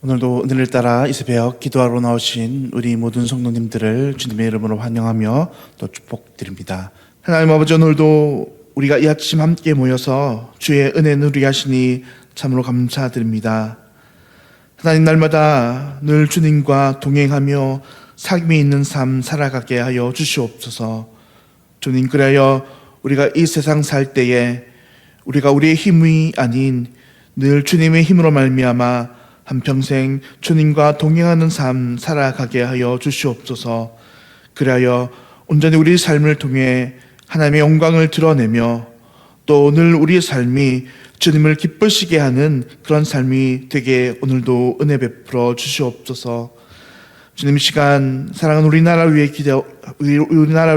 오늘도 은혜를 따라 이 새벽 기도하러 나오신 우리 모든 성도님들을 주님의 이름으로 환영하며 또 축복드립니다. 하나님 아버지, 오늘도 우리가 이 아침 함께 모여서 주의 은혜 누리게 하시니 참으로 감사드립니다. 하나님, 날마다 늘 주님과 동행하며 사귐이 있는 삶 살아가게 하여 주시옵소서. 주님, 그래야 우리가 이 세상 살 때에 우리가 우리의 힘이 아닌 늘 주님의 힘으로 말미암아 한평생 주님과 동행하는 삶 살아가게 하여 주시옵소서. 그리하여 온전히 우리 삶을 통해 하나님의 영광을 드러내며 또 늘 우리의 삶이 주님을 기쁘시게 하는 그런 삶이 되게 오늘도 은혜 베풀어 주시옵소서. 주님, 이 시간 사랑하는 우리나라를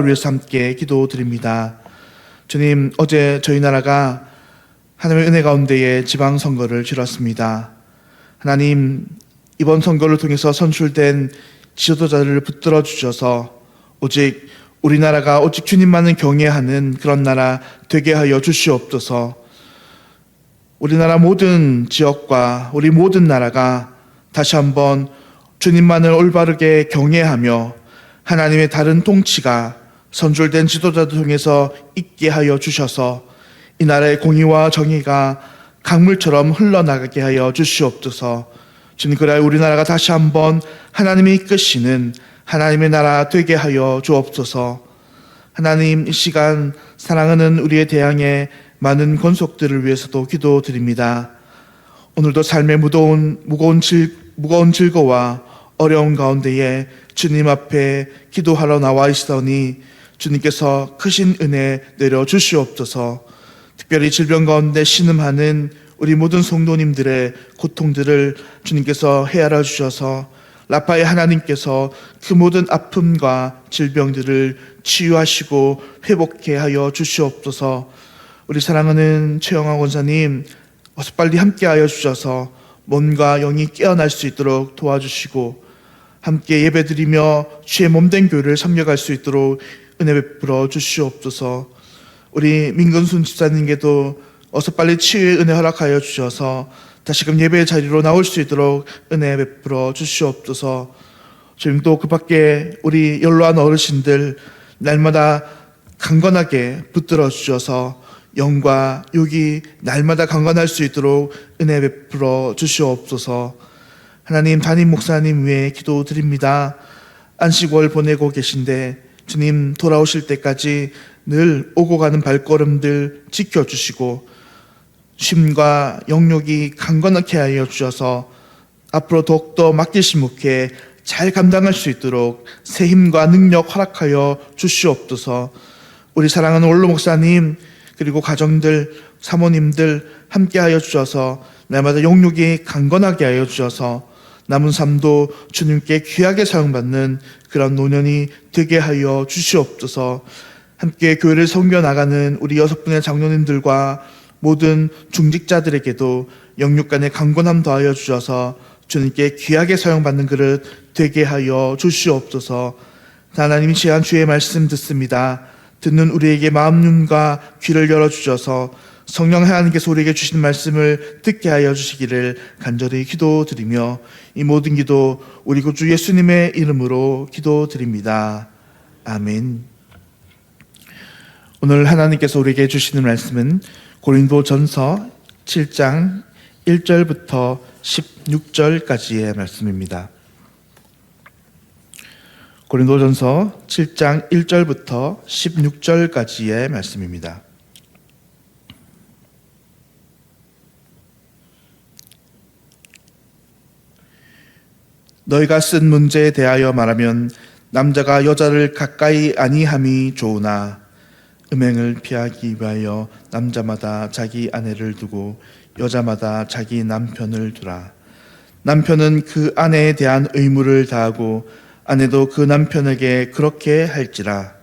위해서 함께 기도드립니다. 주님, 어제 저희 나라가 하나님의 은혜 가운데에 지방선거를 치렀습니다. 하나님, 이번 선거를 통해서 선출된 지도자들을 붙들어 주셔서 오직 우리나라가 오직 주님만을 경외하는 그런 나라 되게 하여 주시옵소서. 우리나라 모든 지역과 우리 모든 나라가 다시 한번 주님만을 올바르게 경외하며 하나님의 다른 통치가 선출된 지도자들 통해서 있게 하여 주셔서 이 나라의 공의와 정의가 강물처럼 흘러나가게 하여 주시옵소서. 주님, 그래야 우리나라가 다시 한번 하나님이 이끄시는 하나님의 나라 되게 하여 주옵소서. 하나님, 이 시간 사랑하는 우리의 대항의 많은 권속들을 위해서도 기도드립니다. 오늘도 삶의 무거운 질거와 어려운 가운데에 주님 앞에 기도하러 나와 있으니 주님께서 크신 은혜 내려 주시옵소서. 특별히 질병 가운데 신음하는 우리 모든 성도님들의 고통들을 주님께서 헤아려 주셔서 라파의 하나님께서 그 모든 아픔과 질병들을 치유하시고 회복케 하여 주시옵소서. 우리 사랑하는 최영하 권사님, 어서 빨리 함께하여 주셔서 몸과 영이 깨어날 수 있도록 도와주시고 함께 예배드리며 주의 몸된 교회를 섬겨갈 수 있도록 은혜 베풀어 주시옵소서. 우리 민근순 집사님께도 어서 빨리 치유의 은혜 허락하여 주셔서 다시금 예배의 자리로 나올 수 있도록 은혜 베풀어 주시옵소서. 주님도 그 밖에 우리 연로한 어르신들 날마다 강건하게 붙들어 주셔서 영과 육이 날마다 강건할 수 있도록 은혜 베풀어 주시옵소서. 하나님, 담임 목사님 위해 기도드립니다. 안식월 보내고 계신데 주님 돌아오실 때까지 늘 오고 가는 발걸음들 지켜주시고 쉼과 영욕이 강건하게 하여 주셔서 앞으로 더욱더 맡기신 목회 잘 감당할 수 있도록 새 힘과 능력 허락하여 주시옵소서. 우리 사랑하는 원로 목사님 그리고 가정들, 사모님들 함께하여 주셔서 날마다 영욕이 강건하게 하여 주셔서 남은 삶도 주님께 귀하게 사용받는 그런 노년이 되게 하여 주시옵소서. 함께 교회를 섬겨나가는 우리 6분의 장로님들과 모든 중직자들에게도 영육 간의 강건함 더하여 주셔서 주님께 귀하게 사용받는 그릇 되게 하여 주시옵소서. 하나님이 제한 주의 말씀 듣습니다. 듣는 우리에게 마음 눈과 귀를 열어주셔서 성령 하나님께서 우리에게 주신 말씀을 듣게 하여 주시기를 간절히 기도드리며 이 모든 기도 우리 구주 예수님의 이름으로 기도드립니다. 아멘. 오늘 하나님께서 우리에게 주시는 말씀은 고린도전서 7장 1절부터 16절까지의 말씀입니다. 고린도전서 7장 1절부터 16절까지의 말씀입니다. 너희가 쓴 문제에 대하여 말하면 남자가 여자를 가까이 아니함이 좋으나 음행을 피하기 위하여 남자마다 자기 아내를 두고 여자마다 자기 남편을 두라. 남편은 그 아내에 대한 의무를 다하고 아내도 그 남편에게 그렇게 할지라.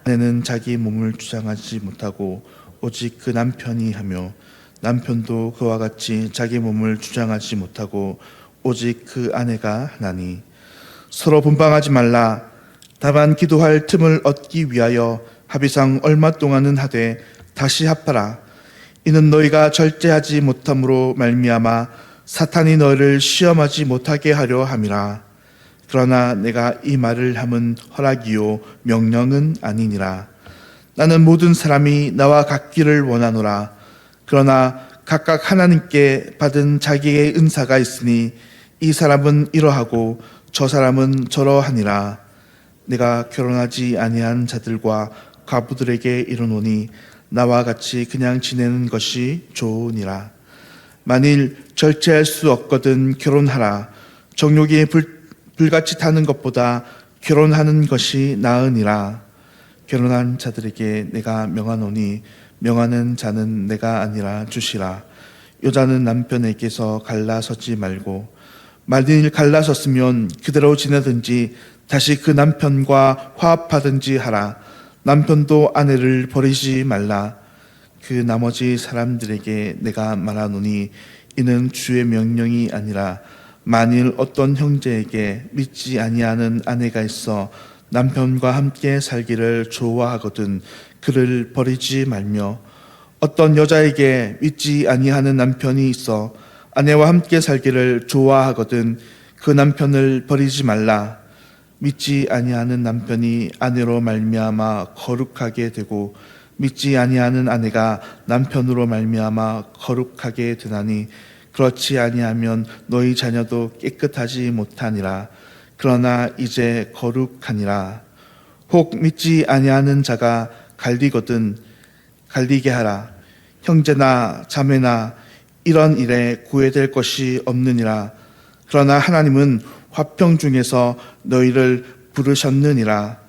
아내는 자기 몸을 주장하지 못하고 오직 그 남편이 하며 남편도 그와 같이 자기 몸을 주장하지 못하고 오직 그 아내가 하나니 서로 분방하지 말라. 다만 기도할 틈을 얻기 위하여 합의상 얼마 동안은 하되 다시 합하라. 이는 너희가 절제하지 못함으로 말미암아 사탄이 너를 시험하지 못하게 하려 함이라. 그러나 내가 이 말을 함은 허락이요 명령은 아니니라. 나는 모든 사람이 나와 같기를 원하노라. 그러나 각각 하나님께 받은 자기의 은사가 있으니 이 사람은 이러하고 저 사람은 저러하니라. 내가 결혼하지 아니한 자들과 과부들에게 이르노니 나와 같이 그냥 지내는 것이 좋으니라. 만일 절제할 수 없거든 결혼하라. 정욕이 불같이 타는 것보다 결혼하는 것이 나으니라. 결혼한 자들에게 내가 명하노니 명하는 자는 내가 아니라 주시라. 여자는 남편에게서 갈라서지 말고 만일 갈라섰으면 그대로 지내든지 다시 그 남편과 화합하든지 하라. 남편도 아내를 버리지 말라. 그 나머지 사람들에게 내가 말하노니 이는 주의 명령이 아니라 만일 어떤 형제에게 믿지 아니하는 아내가 있어 남편과 함께 살기를 좋아하거든 그를 버리지 말며 어떤 여자에게 믿지 아니하는 남편이 있어 아내와 함께 살기를 좋아하거든 그 남편을 버리지 말라. 믿지 아니하는 남편이 아내로 말미암아 거룩하게 되고 믿지 아니하는 아내가 남편으로 말미암아 거룩하게 되나니 그렇지 아니하면 너희 자녀도 깨끗하지 못하니라. 그러나 이제 거룩하니라. 혹 믿지 아니하는 자가 갈리거든 갈리게 하라. 형제나 자매나 이런 일에 구애될 것이 없느니라. 그러나 하나님은 화평 중에서 너희를 부르셨느니라.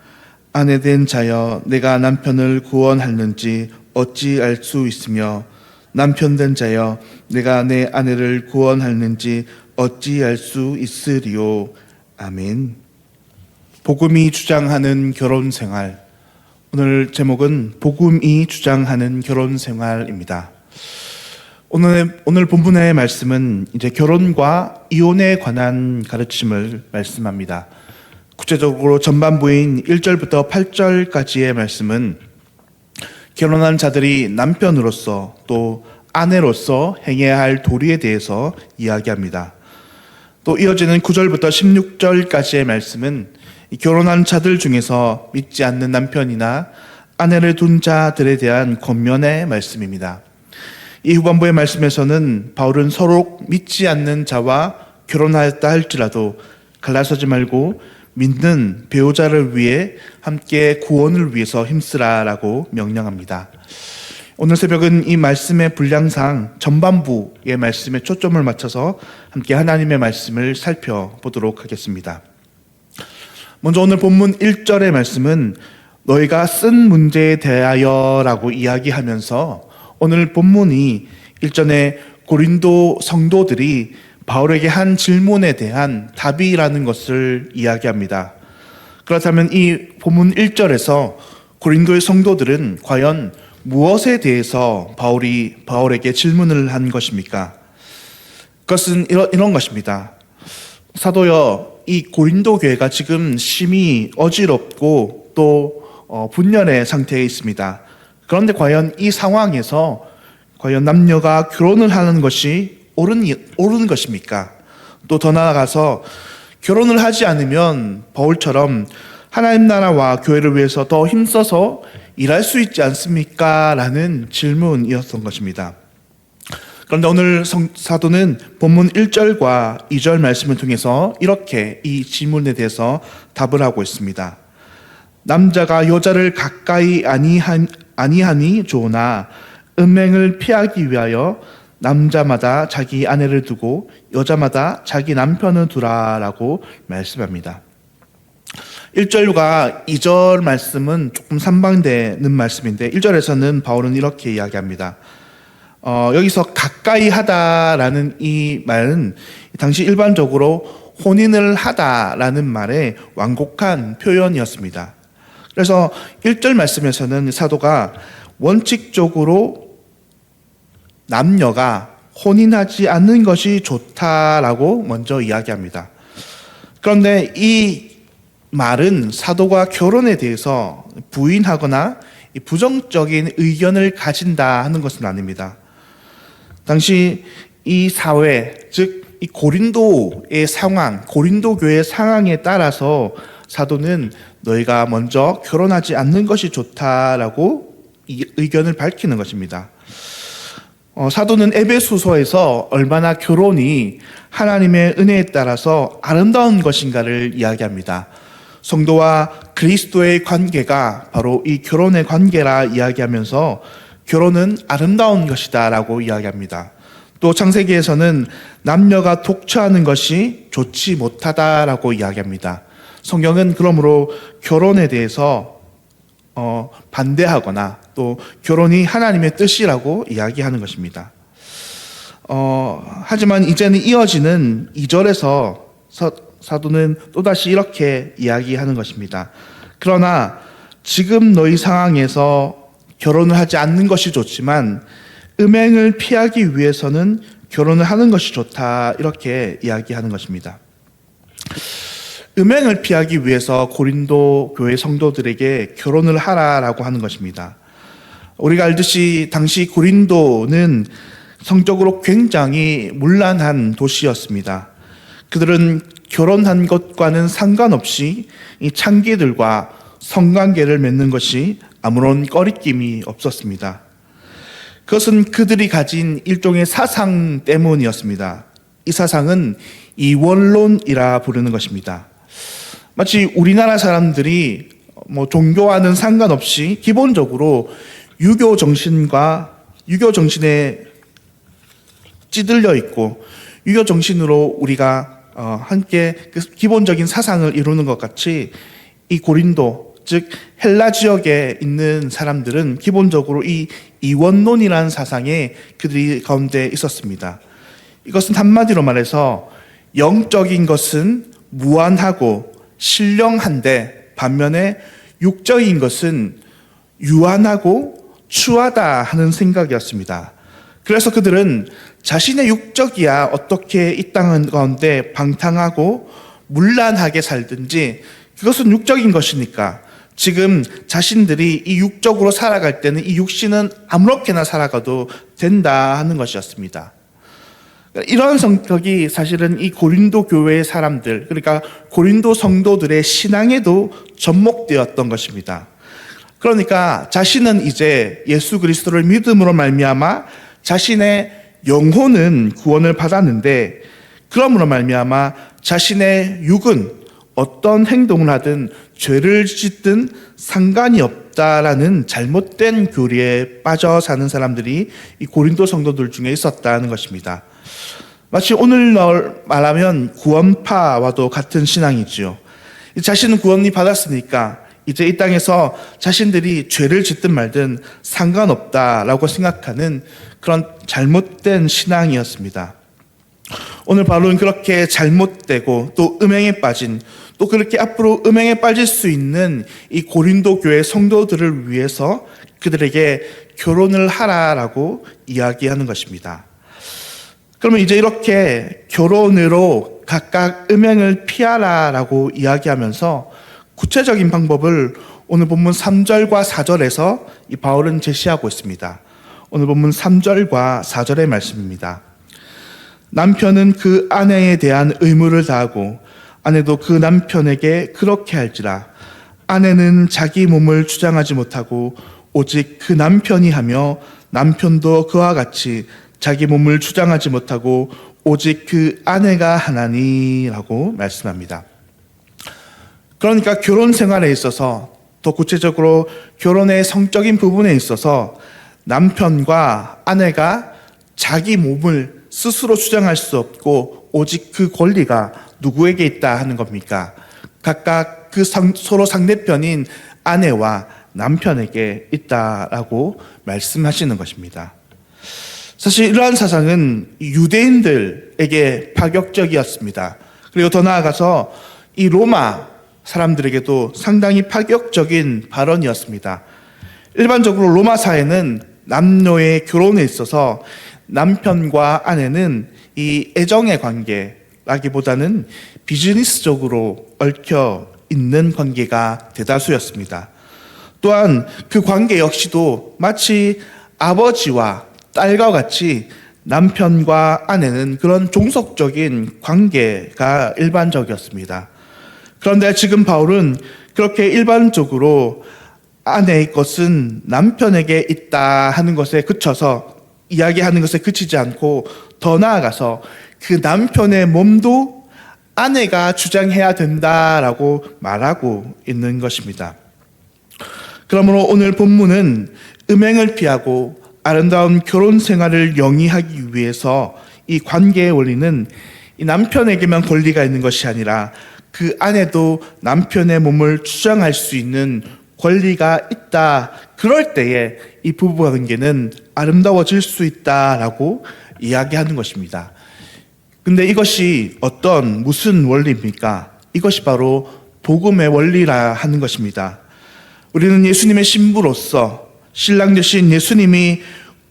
아내된 자여 내가 남편을 구원하는지 어찌 알 수 있으며 남편된 자여 내가 내 아내를 구원하는지 어찌 알 수 있으리요. 아멘. 복음이 주장하는 결혼 생활. 오늘 제목은 복음이 주장하는 결혼 생활입니다. 오늘 본문의 말씀은 이제 결혼과 이혼에 관한 가르침을 말씀합니다. 구체적으로 전반부인 1절부터 8절까지의 말씀은 결혼한 자들이 남편으로서 또 아내로서 행해야 할 도리에 대해서 이야기합니다. 또 이어지는 9절부터 16절까지의 말씀은 결혼한 자들 중에서 믿지 않는 남편이나 아내를 둔 자들에 대한 권면의 말씀입니다. 이 후반부의 말씀에서는 바울은 서로 믿지 않는 자와 결혼하였다 할지라도 갈라서지 말고 믿는 배우자를 위해 함께 구원을 위해서 힘쓰라라고 명령합니다. 오늘 새벽은 이 말씀의 분량상 전반부의 말씀에 초점을 맞춰서 함께 하나님의 말씀을 살펴보도록 하겠습니다. 먼저 오늘 본문 1절의 말씀은 너희가 쓴 문제에 대하여라고 이야기하면서 오늘 본문이 일전에 고린도 성도들이 바울에게 한 질문에 대한 답이라는 것을 이야기합니다. 그렇다면 이 본문 1절에서 고린도의 성도들은 과연 무엇에 대해서 바울에게 질문을 한 것입니까? 그것은 이런 것입니다. 사도여, 이 고린도 교회가 지금 심히 어지럽고 또 분열의 상태에 있습니다. 그런데 과연 이 상황에서 과연 남녀가 결혼을 하는 것이 옳은 것입니까? 또 더 나아가서 결혼을 하지 않으면 바울처럼 하나님 나라와 교회를 위해서 더 힘써서 일할 수 있지 않습니까? 라는 질문이었던 것입니다. 그런데 오늘 사도는 본문 1절과 2절 말씀을 통해서 이렇게 이 질문에 대해서 답을 하고 있습니다. 남자가 여자를 가까이 아니하니 좋으나 음행을 피하기 위하여 남자마다 자기 아내를 두고 여자마다 자기 남편을 두라라고 말씀합니다. 1절과 2절 말씀은 조금 상반되는 말씀인데 1절에서는 바울은 이렇게 이야기합니다. 여기서 가까이 하다라는 이 말은 당시 일반적으로 혼인을 하다라는 말의 완곡한 표현이었습니다. 그래서 1절 말씀에서는 사도가 원칙적으로 남녀가 혼인하지 않는 것이 좋다라고 먼저 이야기합니다. 그런데 이 말은 사도가 결혼에 대해서 부인하거나 부정적인 의견을 가진다 하는 것은 아닙니다. 당시 이 사회, 즉 이 고린도의 상황, 고린도 교회의 상황에 따라서 사도는 너희가 먼저 결혼하지 않는 것이 좋다라고 이 의견을 밝히는 것입니다. 사도는 에베소서에서 얼마나 결혼이 하나님의 은혜에 따라서 아름다운 것인가를 이야기합니다. 성도와 그리스도의 관계가 바로 이 결혼의 관계라 이야기하면서 결혼은 아름다운 것이다 라고 이야기합니다. 또 창세기에서는 남녀가 독처하는 것이 좋지 못하다라고 이야기합니다. 성경은 그러므로 결혼에 대해서 반대하거나 또 결혼이 하나님의 뜻이라고 이야기하는 것입니다. 하지만 이제는 이어지는 2절에서 사도는 또다시 이렇게 이야기하는 것입니다. 그러나 지금 너희 상황에서 결혼을 하지 않는 것이 좋지만 음행을 피하기 위해서는 결혼을 하는 것이 좋다, 이렇게 이야기하는 것입니다. 음행을 피하기 위해서 고린도 교회 성도들에게 결혼을 하라라고 하는 것입니다. 우리가 알듯이 당시 고린도는 성적으로 굉장히 문란한 도시였습니다. 그들은 결혼한 것과는 상관없이 이 창기들과 성관계를 맺는 것이 아무런 꺼리낌이 없었습니다. 그것은 그들이 가진 일종의 사상 때문이었습니다. 이 사상은 이원론이라 부르는 것입니다. 마치 우리나라 사람들이 종교와는 상관없이 기본적으로 유교 정신에 찌들려 있고 유교 정신으로 우리가 함께 그 기본적인 사상을 이루는 것 같이 이 고린도, 즉 헬라 지역에 있는 사람들은 기본적으로 이 이원론이라는 사상에 그들이 가운데 있었습니다. 이것은 한마디로 말해서 영적인 것은 무한하고 신령한데 반면에 육적인 것은 유한하고 추하다 하는 생각이었습니다. 그래서 그들은 자신의 육적이야 어떻게 이 땅 가운데 방탕하고 문란하게 살든지 그것은 육적인 것이니까 지금 자신들이 이 육적으로 살아갈 때는 이 육신은 아무렇게나 살아가도 된다 하는 것이었습니다. 이런 성격이 사실은 이 고린도 교회의 사람들, 그러니까 고린도 성도들의 신앙에도 접목되었던 것입니다. 그러니까 자신은 이제 예수 그리스도를 믿음으로 말미암아 자신의 영혼은 구원을 받았는데 그러므로 말미암아 자신의 육은 어떤 행동을 하든 죄를 짓든 상관이 없다라는 잘못된 교리에 빠져 사는 사람들이 이 고린도 성도들 중에 있었다는 것입니다. 마치 오늘날 말하면 구원파와도 같은 신앙이지요. 자신은 구원이 받았으니까 이제 이 땅에서 자신들이 죄를 짓든 말든 상관없다라고 생각하는 그런 잘못된 신앙이었습니다. 오늘 바울은 그렇게 잘못되고 또 음행에 빠진, 또 그렇게 앞으로 음행에 빠질 수 있는 이 고린도 교회 성도들을 위해서 그들에게 결혼을 하라라고 이야기하는 것입니다. 그러면 이제 이렇게 결혼으로 각각 음행을 피하라라고 이야기하면서 구체적인 방법을 오늘 본문 3절과 4절에서 이 바울은 제시하고 있습니다. 오늘 본문 3절과 4절의 말씀입니다. 남편은 그 아내에 대한 의무를 다하고 아내도 그 남편에게 그렇게 할지라. 아내는 자기 몸을 주장하지 못하고 오직 그 남편이 하며 남편도 그와 같이 자기 몸을 주장하지 못하고 오직 그 아내가 하나니라고 말씀합니다. 그러니까 결혼 생활에 있어서, 더 구체적으로 결혼의 성적인 부분에 있어서 남편과 아내가 자기 몸을 스스로 주장할 수 없고 오직 그 권리가 누구에게 있다 하는 겁니까? 각각 그 서로 상대편인 아내와 남편에게 있다라고 말씀하시는 것입니다. 사실 이러한 사상은 유대인들에게 파격적이었습니다. 그리고 더 나아가서 이 로마 사람들에게도 상당히 파격적인 발언이었습니다. 일반적으로 로마 사회는 남녀의 결혼에 있어서 남편과 아내는 이 애정의 관계라기보다는 비즈니스적으로 얽혀 있는 관계가 대다수였습니다. 또한 그 관계 역시도 마치 아버지와 딸과 같이 남편과 아내는 그런 종속적인 관계가 일반적이었습니다. 그런데 지금 바울은 그렇게 일반적으로 아내의 것은 남편에게 있다 하는 것에 그쳐서 이야기하는 것에 그치지 않고 더 나아가서 그 남편의 몸도 아내가 주장해야 된다라고 말하고 있는 것입니다. 그러므로 오늘 본문은 음행을 피하고 아름다운 결혼 생활을 영위하기 위해서 이 관계의 원리는 이 남편에게만 권리가 있는 것이 아니라 그 아내도 남편의 몸을 주장할 수 있는 권리가 있다. 그럴 때에 이 부부 관계는 아름다워질 수 있다라고 이야기하는 것입니다. 근데 이것이 무슨 원리입니까? 이것이 바로 복음의 원리라 하는 것입니다. 우리는 예수님의 신부로서 신랑 되신 예수님이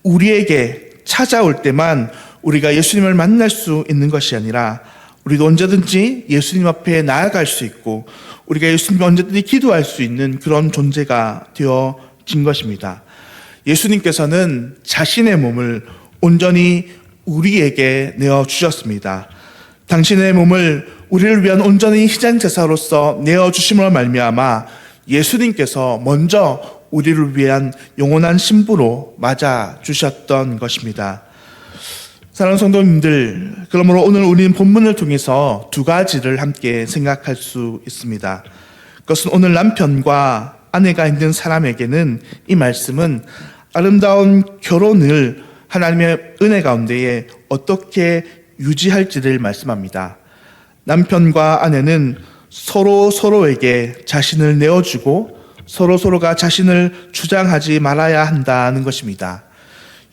우리에게 찾아올 때만 우리가 예수님을 만날 수 있는 것이 아니라 우리도 언제든지 예수님 앞에 나아갈 수 있고 우리가 예수님께 언제든지 기도할 수 있는 그런 존재가 되어진 것입니다. 예수님께서는 자신의 몸을 온전히 우리에게 내어주셨습니다. 당신의 몸을 우리를 위한 온전히 희생제사로서 내어주심으로 말미암아 예수님께서 먼저 우리를 위한 영원한 신부로 맞아주셨던 것입니다. 사랑하는 성도님들, 그러므로 오늘 우리는 본문을 통해서 두 가지를 함께 생각할 수 있습니다. 그것은 오늘 남편과 아내가 있는 사람에게는 이 말씀은 아름다운 결혼을 하나님의 은혜 가운데에 어떻게 유지할지를 말씀합니다. 남편과 아내는 서로에게 자신을 내어주고 서로가 자신을 주장하지 말아야 한다는 것입니다.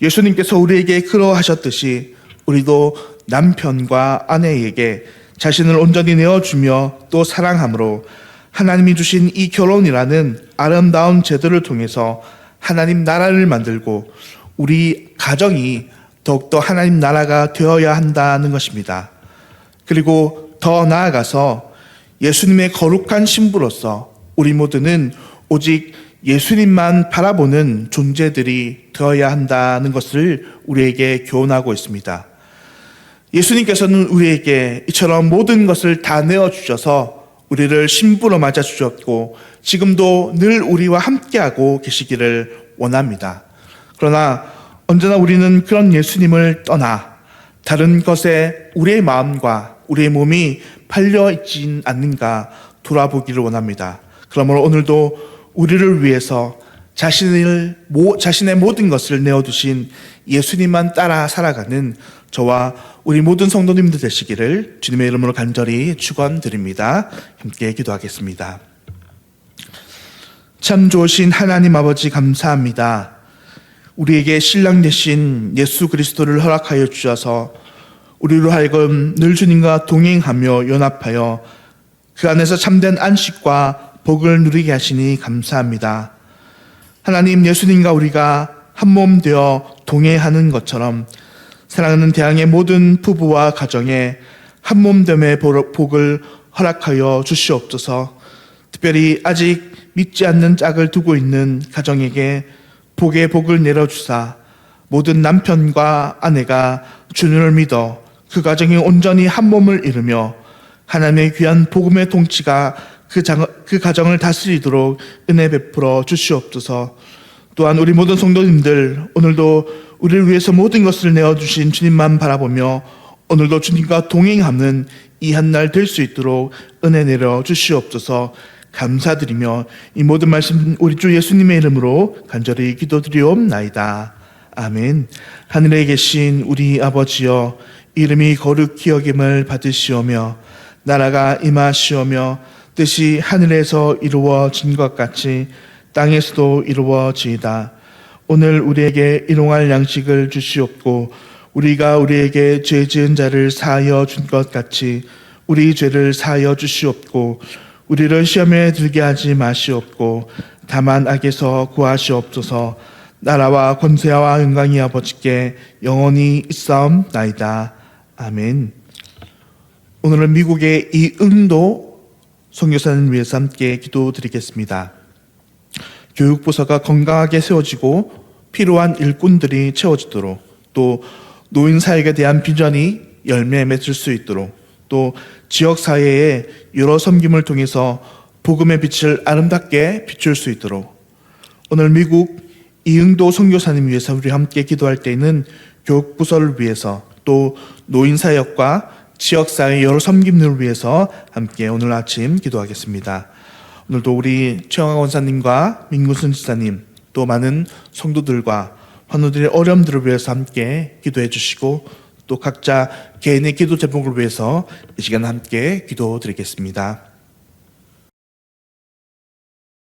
예수님께서 우리에게 그러하셨듯이 우리도 남편과 아내에게 자신을 온전히 내어주며 또 사랑함으로 하나님이 주신 이 결혼이라는 아름다운 제도를 통해서 하나님 나라를 만들고 우리 가정이 더욱더 하나님 나라가 되어야 한다는 것입니다. 그리고 더 나아가서 예수님의 거룩한 신부로서 우리 모두는 오직 예수님만 바라보는 존재들이 되어야 한다는 것을 우리에게 교훈하고 있습니다. 예수님께서는 우리에게 이처럼 모든 것을 다 내어주셔서 우리를 신부로 맞아주셨고 지금도 늘 우리와 함께하고 계시기를 원합니다. 그러나 언제나 우리는 그런 예수님을 떠나 다른 것에 우리의 마음과 우리의 몸이 팔려있진 않는가 돌아보기를 원합니다. 그러므로 오늘도 우리를 위해서 자신의 모든 것을 내어두신 예수님만 따라 살아가는 저와 우리 모든 성도님들 되시기를 주님의 이름으로 간절히 축원드립니다. 함께 기도하겠습니다. 참 좋으신 하나님 아버지 감사합니다. 우리에게 신랑 되신 예수 그리스도를 허락하여 주셔서 우리로 하여금 늘 주님과 동행하며 연합하여 그 안에서 참된 안식과 복을 누리게 하시니 감사합니다. 하나님, 예수님과 우리가 한 몸 되어 동행하는 것처럼 사랑하는 대항의 모든 부부와 가정에 한 몸됨의 복을 허락하여 주시옵소서. 특별히 아직 믿지 않는 짝을 두고 있는 가정에게 복의 복을 내려주사 모든 남편과 아내가 주님을 믿어 그 가정이 온전히 한 몸을 이루며 하나님의 귀한 복음의 통치가 그 가정을 다스리도록 은혜 베풀어 주시옵소서. 또한 우리 모든 성도님들 오늘도 우리를 위해서 모든 것을 내어주신 주님만 바라보며 오늘도 주님과 동행하는 이 한 날 될 수 있도록 은혜 내려 주시옵소서. 감사드리며 이 모든 말씀 우리 주 예수님의 이름으로 간절히 기도드리옵나이다. 아멘. 하늘에 계신 우리 아버지여, 이름이 거룩히 여김을 받으시오며 나라가 임하시오며 뜻이 하늘에서 이루어진 것 같이 땅에서도 이루어지이다. 오늘 우리에게 일용할 양식을 주시옵고 우리가 우리에게 죄 지은 자를 사하여 준 것 같이 우리 죄를 사하여 주시옵고 우리를 시험에 들게 하지 마시옵고 다만 악에서 구하시옵소서. 나라와 권세와 영광이 아버지께 영원히 있사옵나이다. 아멘. 오늘은 미국의 이은도 선교사님 위해서 함께 기도드리겠습니다. 교육부서가 건강하게 세워지고 필요한 일꾼들이 채워지도록 또 노인 사역에 대한 비전이 열매 맺을 수 있도록, 또 지역 사회의 여러 섬김을 통해서 복음의 빛을 아름답게 비출 수 있도록, 오늘 미국 이응도 선교사님 위해서 우리 함께 기도할 때에는 교육부서를 위해서, 또 노인 사역과 지역 사회 여러 섬김들을 위해서 함께 오늘 아침 기도하겠습니다. 오늘도 우리 최영하 원사님과 민구순 지사님, 또 많은 성도들과 환우들의 어려움들을 위해서 함께 기도해 주시고, 또 각자 개인의 기도 제목을 위해서 이 시간 함께 기도드리겠습니다.